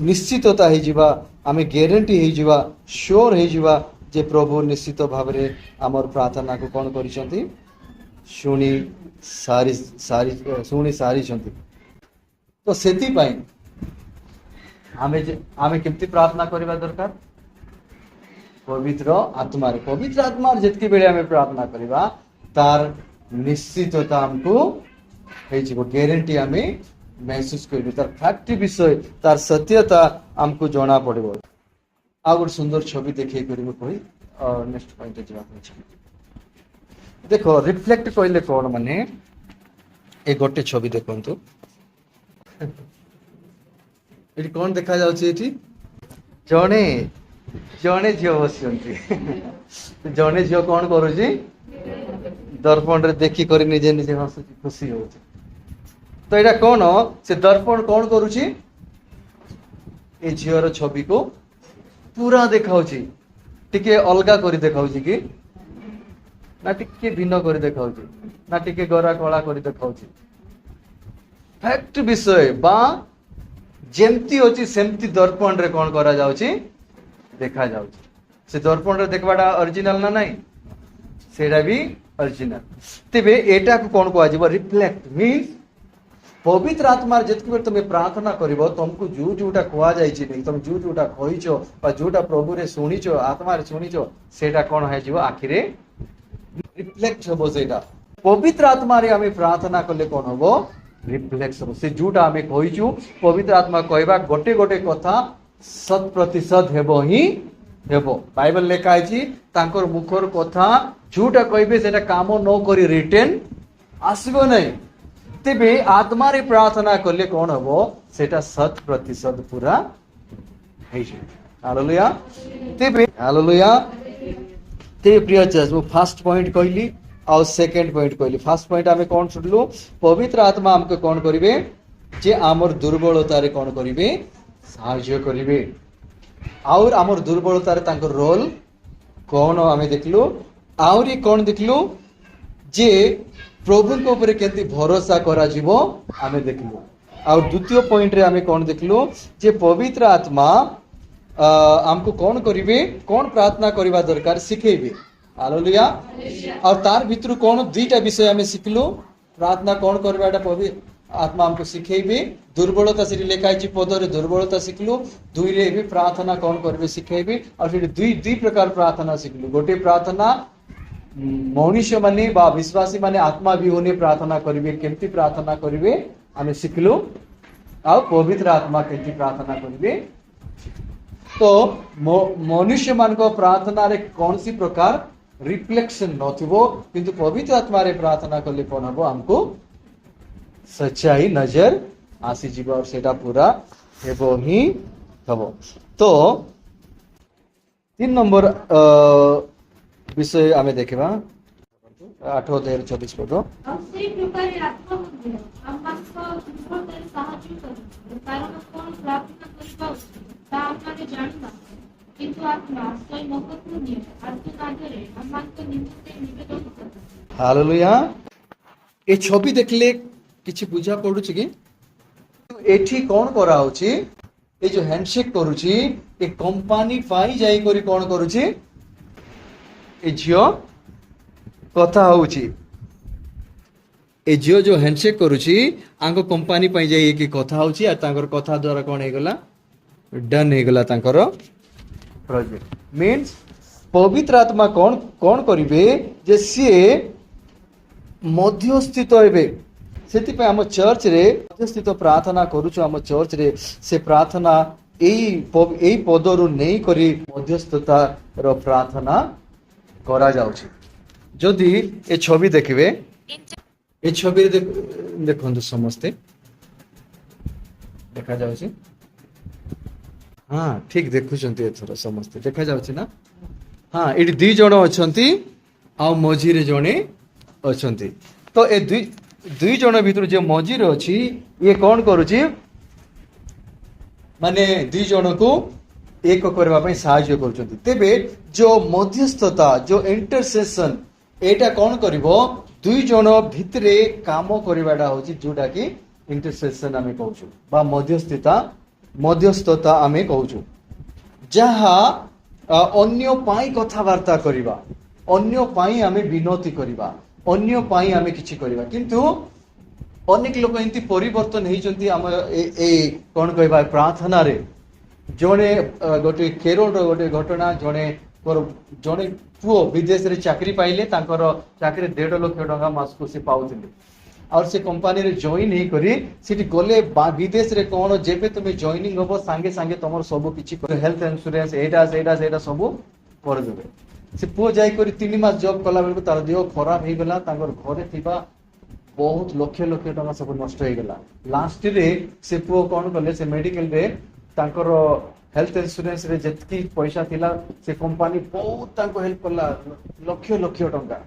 ନିଶ୍ଚିତତା ହେଇଯିବା, ଆମେ ଗ୍ୟାରେଣ୍ଟି ହେଇଯିବା, ସିଓର ହେଇଯିବା ଯେ ପ୍ରଭୁ ନିଶ୍ଚିତ ଭାବରେ ଆମର ପ୍ରାର୍ଥନାକୁ କଣ କରିଛନ୍ତି? ଶୁଣି ସାରିଛନ୍ତି। ତ ସେଥିପାଇଁ ଆମେ କେମିତି ପ୍ରାର୍ଥନା କରିବା ଦରକାର? ପବିତ୍ର ଆତ୍ମାରେ। ପବିତ୍ର ଆତ୍ମାରେ ଯେତିକି ବେଳେ ଆମେ ପ୍ରାର୍ଥନା କରିବା, ତାର ନିଶ୍ଚିତତା ଆମକୁ ଗ୍ୟାରେଣ୍ଟି ଆମେ महसूस करू तार फैक्ट विषय तार सत्यता हमको जना पड़ो। आ गोटे सुंदर छवि देखे कही नेक्स्ट पॉइंट देख रिफ्लेक्ट कहले कौन माने ए गोटे छवि देखंतु ये कौन देखा जाउची जड़े जड़े झील बसती जड़े झील कौन करुची दर्पण रे देखी कर निजे निजे हसुची खुशी हो। तो यहाँ कौन से दर्पण कौन करुची ए झीवर छवि को पूरा देखाउची टिके अलगा करी देखाउची कि ना टिके भिन्न करी देखाउची ना टिके गरा कला करी देखाउची फैक्ट विषय बा जेमती होची सेमती दर्पण रे कौन करा जाउची देखा जाउची। से दर्पण रे देखबाटा ओरिजिनल ना नहीं सेटा भी ओरिजिनल। तेबे एटा को कौन को आजिबो रिफ्लेक्ट मींस पवित्र आत्मा जितके बेर तुम प्रार्थना करिवो तुमको जो जोटा कुआ जाइछि नहीं तुम जो जोटा कहिछो बा जोटा प्रभु रे सुनिछो आत्मा रे सुनिछो सेटा कोन है जीव आखिरे रिफ्लेक्ट होबो। सेटा पवित्र आत्मा रे हमें प्रार्थना करले कोन होबो रिफ्लेक्ट होबो। से जोटा हमें कहिछु पवित्र आत्मा कहबा गोटे गोटे कथा 100% हेबो ही हेबो। बाइबल लेखा आइछि तांकर मुखर कथा जोटा कहबे सेटा काम न करी रिटर्न आसीबो नहीं। तेबे आत्मा रे प्रार्थना करले कौन हम सेटा 100% पूरा हालेलुया। तेबे हालेलुया। ते प्रिय चर्च वो फर्स्ट पॉइंट कहली और सेकंड पॉइंट कहली। फर्स्ट पॉइंट आमे कौन सुनलु पवित्र आत्मा हमके कौन करिवे जे आमर दुर्बलता रे कौन करिवे साहाय्य करिवे और आमर दुर्बलता रे तांकर रोल कौन आमे देखलु आउरी कौन देखलु जे प्रभु को ऊपर केंती भरोसा करा जीवो आमे देखलु। और द्वितीय पॉइंट रे आमे कौन देखलु जे पवित्र आत्मा हमको कौन करिवे कौन प्रार्थना करिवा दरकार सिखेबे हालेलुया। और तार भितर कौन दुईटा विषय आमे सिखलु प्रार्थना कौन करवाटा पवित्र आत्मा हमको सिखेबे दुर्बलता से लेखा पद रे दुर्बलता शिखलु दुई रे भी प्रार्थना कौन करिवे सिखेबे और फिर दुई दुई प्रकार प्रार्थना शिखलु। गोटे प्रार्थना मनुष्य माने बा विश्वासी माने आत्मा भी होने प्रार्थना करिवे केमती प्रार्थना करिवे आमे शिखलु आ पवित्र आत्मा केमती प्रार्थना करिवे। तो मनुष्य मान को प्रार्थना रे कौन सी प्रकार रिफ्लेक्शन नथिबो किंतु पवित्र आत्मा रे प्रार्थना करले कोन हबो हमको सच्चाई नजर आसी जीव और सेटा पूरा हेबो ही हबो। तो 3 नंबर विषय आमे देखिबा 8 अध्याय 24 पद असे प्रकारे आत्मा मध्ये आम्हांका दुर्बलतारे साहाय्य करू कारण कोण प्रार्थना करिबा ता आम्हाने जानिबा किंतु आत्मा स्वयं मकत्वनीय आत्माधरे आम्हांका निमित्ते निवेदन करू। हालेलुया। ए छवि देखले किछि बुझा पडुछि कि एठी कोन करा होछि ए जो हैंडशेक करूछि ए कंपनी पाई जाई करी कोन करूछि ए झियो कथा होछि ए झियो जो हैंडशेक करूछि आंको कंपनी पाई जाई कि कथा होछि आ तांकर कथा द्वारा कोन हे गला डन हे गला तांकर प्रोजेक्ट मींस पवित्र आत्मा कौन कौन करिवे जे सिए मध्यस्थित हेबे सेति पे हम चर्च रे मध्यस्थित प्रार्थना करूछु हम चर्च रे से प्रार्थना एई पदरु नहीं करी मध्यस्थता रो प्रार्थना करा जाउछि। जदि ए छवि देखिबे ए छवि देखंतु समस्ते देखा जाउछि हाँ ठीक देखुचंती एथर समस्ते देखा जाउछि ना हाँ एटी 2 जण अछंती आ मझी रे जणे अछंती। तो ए दुई जण भितर जे मझी रे अछि ये कोन करूछि माने 2 जण को एक करबा पई सहायता करूचंती। तेबे जो मध्यस्थता जो इंटरसेशन एटा कोन करिवो 2 जण भितरे काम करबाडा होछि जोटा कि इंटरसेशन आमे कहूछु बा मध्यस्थता आमे कहूछु जहा अन्य पाई कथावार्ता करिबा अन्य पाई आमे विनती करिबा अन्य पाई आमे किछि करिबा किंतु अनेक लोक एंती परिवर्तन हेचंती हम ए कोन कहबा प्रार्थना रे जणे गोटे केरल रो गोटे घटना जणे पुओ विदेश रे चाकरी पाइले तांकर चाकरी 1.5 लाख टका मास को से पाउथिले और से कंपनी रे जॉइन ही करी सिटी गले विदेश रे कोन जेबे तुमे जॉइनिंग होबो संगे संगे तमर सब किछि हेल्थ इंश्योरेंस एटा सब कर देबे से पुओ जाई करी 3 मास जॉब कला बेलको तार देह खराब हे गेला तांगर घरे थिबा बहुत लक्ष लक्ष टका सब नष्ट हो गला लास्ट रे से पुओ कोन कले से मेडिकल रे तांकर हेल्थ इंश्योरेंस रे जतकी पैसा थिला से कंपनी बहुत तांको हेल्प करला लक्ष लक्ष टका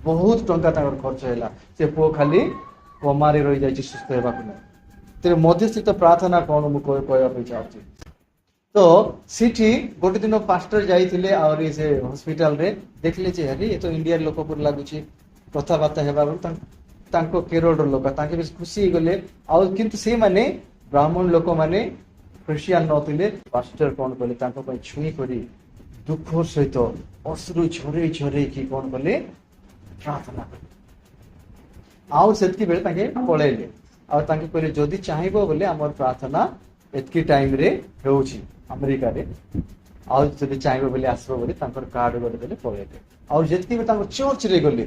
बहुत टंका तांकर खर्च हैला से पुओ खाली कोमारे रहि जाय छी सुस्थ हेबा को तेरे मध्यस्थित प्रार्थना कोन मु कहबा पे चाहछि तो सिटी गोटे दिन पास्टर जाइथिले और से हॉस्पिटल रे देखले जे हरी ये तो इंडिया लोक पर लागुची कथाबार्ता हेबा तांको केरल लोक तांके बेस खुशी गले और किंतु से माने ब्राह्मण लोक माने क्रिश्चियन नथिले पास्टर कोन कले तांको पय छुई करी दुख सहित अश्रु झरे झरे की कोन कले प्रार्थना कले और सेतकी बेले तांके पळेले और तांके कहले जदि चाहिबो बोले हमर प्रार्थना एतकी टाइम रे होउची अमेरिका रे और जदि चाहिबो बोले आसबो बोले तांकर कार्ड गोटे देले पळेले और जेतकी बे तांकर चर्च रे गले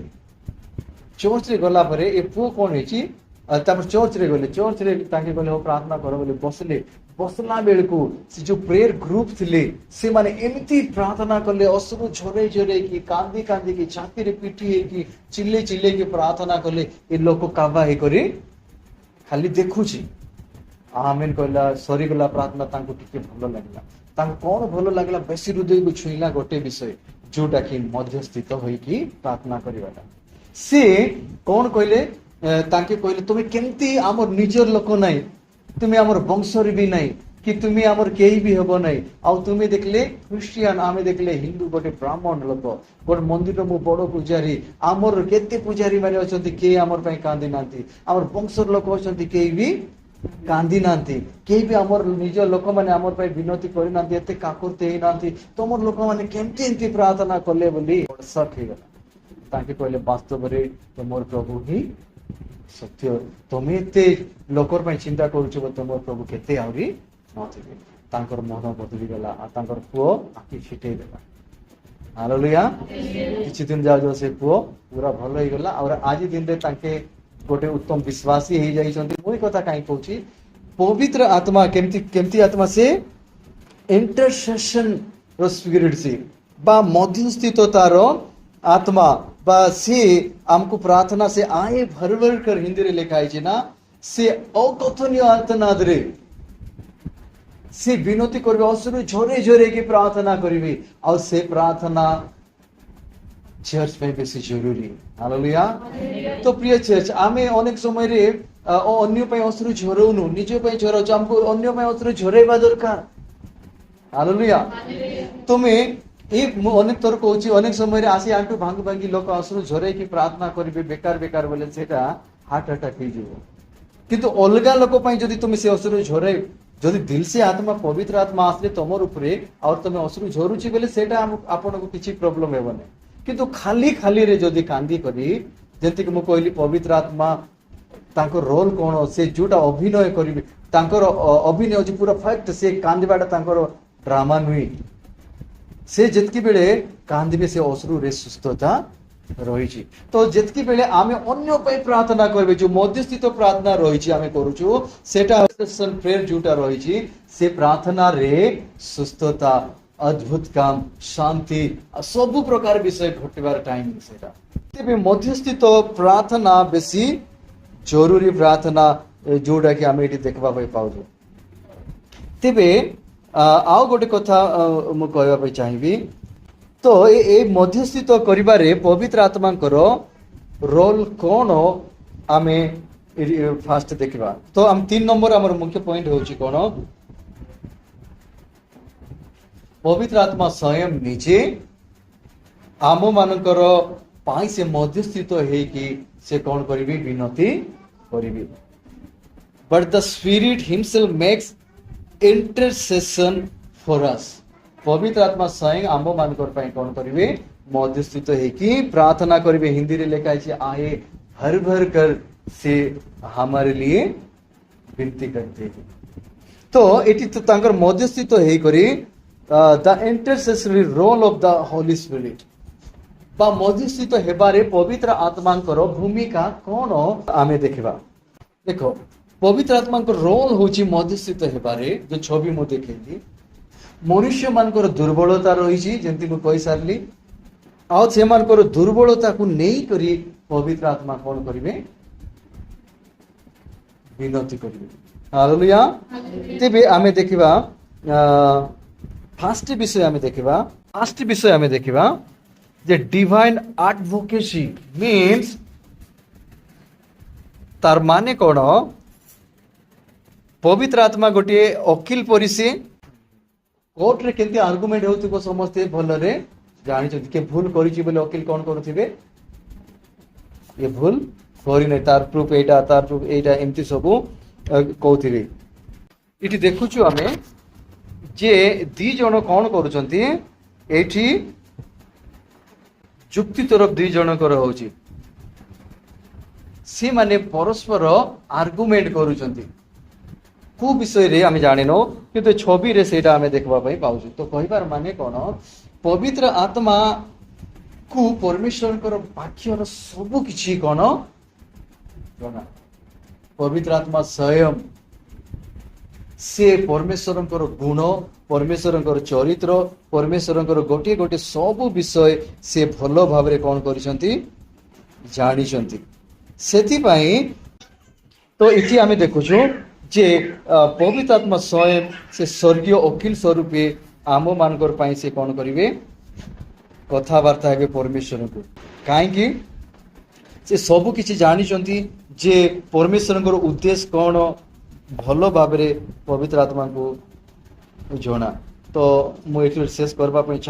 चर्च रे गला परे ए पु कोन हेची तापर चर्च रे गले चर्च रे तांके गले हो प्रार्थना करो बोले बसला बेलको से जो प्रेयर ग्रुप थिले से माने एमिति प्रार्थना करले अश्रु झरे झरे की कांदी कांदी की छाती रे पिटी की चिल्ले चिल्ले की प्रार्थना करले ए लोक काबा हे करे खाली देखुची आमेन कहला सरी गला प्रार्थना तांको टिके भलो लागला तांको कोन भलो लागला बेसी हृदय को छुईला गोटे विषय जोटा कि मध्यस्थित होई की प्रार्थना करिवाटा से कोन कहले तांके कहले तुमे केमती हमर निजर लोक नाही तुमे हमर वंशर भी नाही कि तुमे हमर केही भी हबो नाही आ तुमे देखले क्रिश्चियन आमे देखले हिंदू गोटे ब्राह्मण लोक गोटे मंदिर मु बड़ पुजारी हमर केते पुजारी माने अछंती के हमर पई कांदी नांती हमर वंशर लोक अछंती केही भी कांदी नांती केही भी हमर निज लोक माने हमर पई विनती करि नांती एते काकुरते नांती तमर लोक माने केमती एंती प्रार्थना करले बोली शक हे गला ताके कहले वास्तव रे तमर प्रभु ही सत्य तुम एते लोकर पई चिंता करूछ तुम प्रभु केते आउरी नथिबे तांकर मन बदली गला आ तांकर पुओ आखि छिटे देला हालेलुया किछि दिन जाओ से पुओ पूरा भलो हे गला और आज दिन रे तांके गोटे उत्तम विश्वासी हे जाई छथि मोई कथा काई कहूची पवित्र आत्मा केमती केमती आत्मा से इंटरसेशन रो स्पिरिट से बा मध्यस्थिततार आत्मा बा से हमको प्रार्थना से आए भर भर कर हिंदी रे लिखाई छे ना से अकथनीय आर्तनाद रे से विनती करबे अश्रु झरे झरे की प्रार्थना करबे और से प्रार्थना चर्च में बेसी जरूरी हालेलुया तो प्रिय चर्च आमे अनेक समय रे अन्य पय अश्रु झरौनु निजे पय झरौछ हमको अन्य पय अश्रु झरेबा दरकार हालेलुया तुमे एक अनेक थर कहूँ अनेक समय आसी आंटू भांगी भांगी लोक अश्रु झरे की प्रार्थना करेंगे बेकार बेकार बोले सेटा हार्ट अटैक हो किंतु अलगा लोक जदि तुम से अश्रु झरे जदि दिल से आत्मा पवित्र आत्मा आसले तुमर उपरे और तुम अश्रु झरुची बोले सेटा आपन को किछि प्रॉब्लम हेबने किंतु खाली खाली रे जदि कांदी करी जेंति कि मु कहली पवित्र आत्मा तांको रोल कोन से जोटा अभिनय करिवे तांकर अभिनय जे पूरा फैक्ट से कांदीबाटा तांकर ड्रामा नुई से जितकी बेले कांदीबे से अश्रु रे सुस्थता रही तो जितकी बेले आमे अन्य पय प्रार्थना करबे जो मध्यस्थित प्रार्थना रही आमे करूछु सेटा प्रेयर जोटा रही से प्रार्थना रे सुस्थता अद्भुत काम शांति सब प्रकार विषय घटबार टाइम सेटा तेबे मध्यस्थित प्रार्थना बेसी जरूरी प्रार्थना जोटा कि आमे एटी देखबा पय पाउछु तेबे आउ गोटे कथा मु कहबा पय चाहिबी तो ए मध्यस्थित करिबारे पवित्र आत्मांकर रोल कोन आमे फास्ट देखबा तो हम 3 नंबर हमर मुख्य पॉइंट होची कोन पवित्र आत्मा स्वयं निजे आम मानकर पाई से मध्यस्थित हे कि से कोन करिबी विनती करिबी but the Spirit himself makes intercession for us पवित्र आत्मा स्वयं आम मानकर पाई कोन करिवे मध्यस्थित हे कि प्रार्थना करिवे हिंदी रे लिखा है आए भर भर कर से हमारे लिए विनती करते हैं तो एटी तो तांकर मध्यस्थित हे करी the intercessory role of the Holy Spirit বা মধ্যস্থিত হেবারে পবিত্র আত্মাঙ্কর ভূমিকা কোন আমি ଦେଖିବା। ଦେଖ ପବିତ୍ର ଆତ୍ମାଙ୍କ ରୋଲ ହଉଛି ମଧ୍ୟସ୍ଥିତ ହେବାରେ, ଯୋଉ ଛବି ମୁଁ ଦେଖେଇଲି। ମନୁଷ୍ୟ ମାନଙ୍କର ଦୁର୍ବଳତା ରହିଛି, ଯେମିତି ମୁଁ କହିସାରିଲି, ଆଉ ସେମାନଙ୍କର ଦୁର୍ବଳତାକୁ ନେଇକରି ପବିତ୍ର ଆତ୍ମା କଣ କରିବେ? ବିନତି କରିବେ। ହାଲେଲୁୟା। ତେବେ ଆମେ ଦେଖିବା ଫାଷ୍ଟ ବିଷୟ ଆମେ ଦେଖିବା ଯେ ଡିଭାଇନ ଆଡଭୋକେସି ମିନ୍ସ, ତାର ମାନେ କଣ? ପବିତ୍ର ଆତ୍ମା ଗୋଟିଏ ଓକିଲ ପରି ସେ କୋର୍ଟରେ କେମିତି ଆର୍ଗୁମେଣ୍ଟ ହେଉଥିବ ସମସ୍ତେ ଭଲରେ ଜାଣିଛନ୍ତି। କିଏ ଭୁଲ କରିଛି ବୋଲି ଓକିଲ କଣ କରୁଥିବେ? ଏ ଭୁଲ କରିନାହିଁ, ତାର ପ୍ରୁଫ ଏଇଟା, ତାର ପ୍ରୁଫ ଏଇଟା, ଏମିତି ସବୁ କହୁଥିବେ। ଏଠି ଦେଖୁଛୁ ଆମେ ଯେ ଦି ଜଣ କଣ କରୁଛନ୍ତି ଏଇଠି, ଯୁକ୍ତି ତରଫ ଦି ଜଣଙ୍କର ହଉଛି, ସେମାନେ ପରସ୍ପର ଆର୍ଗୁମେଣ୍ଟ କରୁଛନ୍ତି। କୋଉ ବିଷୟରେ ଆମେ ଜାଣିନୁ, କିନ୍ତୁ ଛବିରେ ସେଇଟା ଆମେ ଦେଖିବା ପାଇଁ ପାଉଛୁ। ତ କହିବାର ମାନେ କଣ? ପବିତ୍ର ଆତ୍ମା କୁ ପରମେଶ୍ୱରଙ୍କର ବାକ୍ୟର ସବୁ କିଛି କଣ ଜଣା। ପବିତ୍ର ଆତ୍ମା ସ୍ୱୟଂ ସେ ପରମେଶ୍ୱରଙ୍କର ଗୁଣ, ପରମେଶ୍ୱରଙ୍କର ଚରିତ୍ର, ପରମେଶ୍ୱରଙ୍କର ଗୋଟିଏ ଗୋଟିଏ ସବୁ ବିଷୟ ସେ ଭଲ ଭାବରେ କଣ କରିଛନ୍ତି? ଜାଣିଛନ୍ତି। ସେଥିପାଇଁ ତ ଏଠି ଆମେ ଦେଖୁଛୁ ଯେ ପବିତ୍ର ଆତ୍ମା ସ୍ୱୟଂ ସେ ସ୍ୱର୍ଗୀୟ ଓକିଲ ସ୍ୱରୂପେ ଆମ ମାନଙ୍କର ପାଇଁ ସେ କଣ କରିବେ? କଥାବାର୍ତ୍ତା ହେବେ ପରମେଶ୍ୱରଙ୍କୁ। କାହିଁକି? ସେ ସବୁ କିଛି ଜାଣିଛନ୍ତି ଯେ ପରମେଶ୍ୱରଙ୍କର ଉଦ୍ଦେଶ୍ୟ କଣ, ଭଲ ଭାବରେ ପବିତ୍ର ଆତ୍ମାଙ୍କୁ ଜଣା। ତ ମୁଁ ଏଠି ଶେଷ କରିବା ପାଇଁ ଚାହେଁ।